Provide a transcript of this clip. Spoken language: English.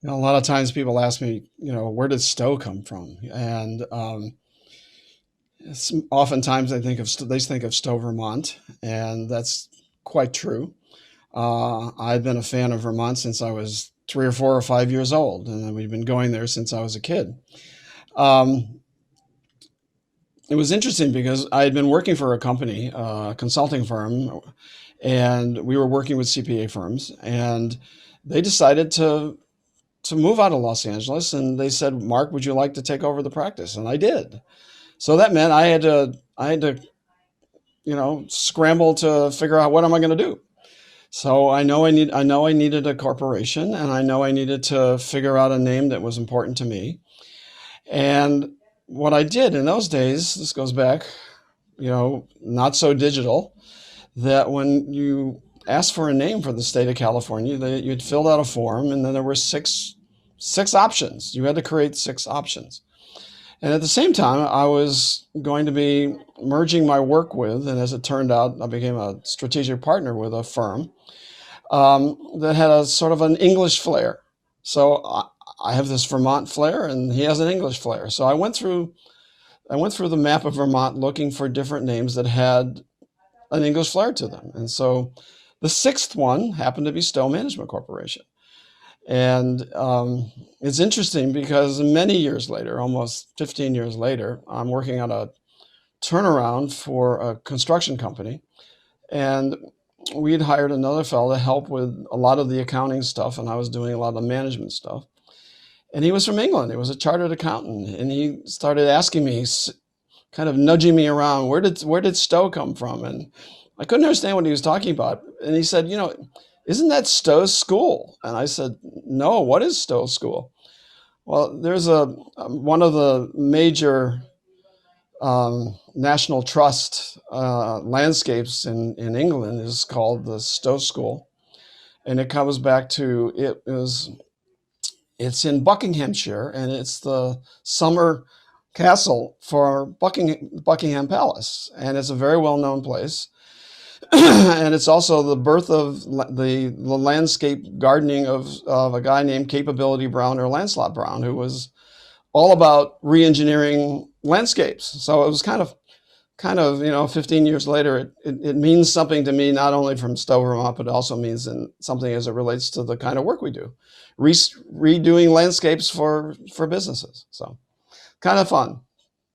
A lot of times people ask me, where did Stowe come from? And oftentimes they think of Stowe, Vermont, and that's quite true. I've been a fan of Vermont since I was 3 or 4 or 5 years old, and we've been going there since I was a kid. Um, it was interesting because I had been working for a company, a consulting firm, and we were working with CPA firms, and they decided to move out of Los Angeles, and they said, "Mark, would you like to take over the practice?" And I did. So that meant I had to scramble to figure out what am I going to do. So I know I needed a corporation, and I know I needed to figure out a name that was important to me. And what I did in those days, this goes back, not so digital, that when you asked for a name for the state of California, you'd filled out a form, and then there were six options. You had to create six options. And at the same time, I was going to be merging my work with, and as it turned out, I became a strategic partner with a firm that had a sort of an English flair. So I have this Vermont flair, and he has an English flair. So I went through the map of Vermont looking for different names that had an English flair to them. And so the sixth one happened to be Stowe Management Corporation. And it's interesting because many years later, almost 15 years later, I'm working on a turnaround for a construction company. And we had hired another fellow to help with a lot of the accounting stuff, and I was doing a lot of the management stuff. And he was from England. He was a chartered accountant, and he started asking me, kind of nudging me around, where did Stowe come from? And I couldn't understand what he was talking about. And he said, isn't that Stowe's school? And I said, no, what is Stowe's school? Well, there's one of the major National Trust landscapes in England is called the Stowe School, and it comes back to it's in Buckinghamshire, and it's the summer castle for Buckingham Palace, and it's a very well known place. And it's also the birth of the landscape gardening of a guy named Capability Brown or Lancelot Brown, who was all about re-engineering landscapes. So it was kind of 15 years later, it means something to me, not only from Stowe, Vermont, but it also means something as it relates to the kind of work we do, redoing landscapes for businesses. So kind of fun.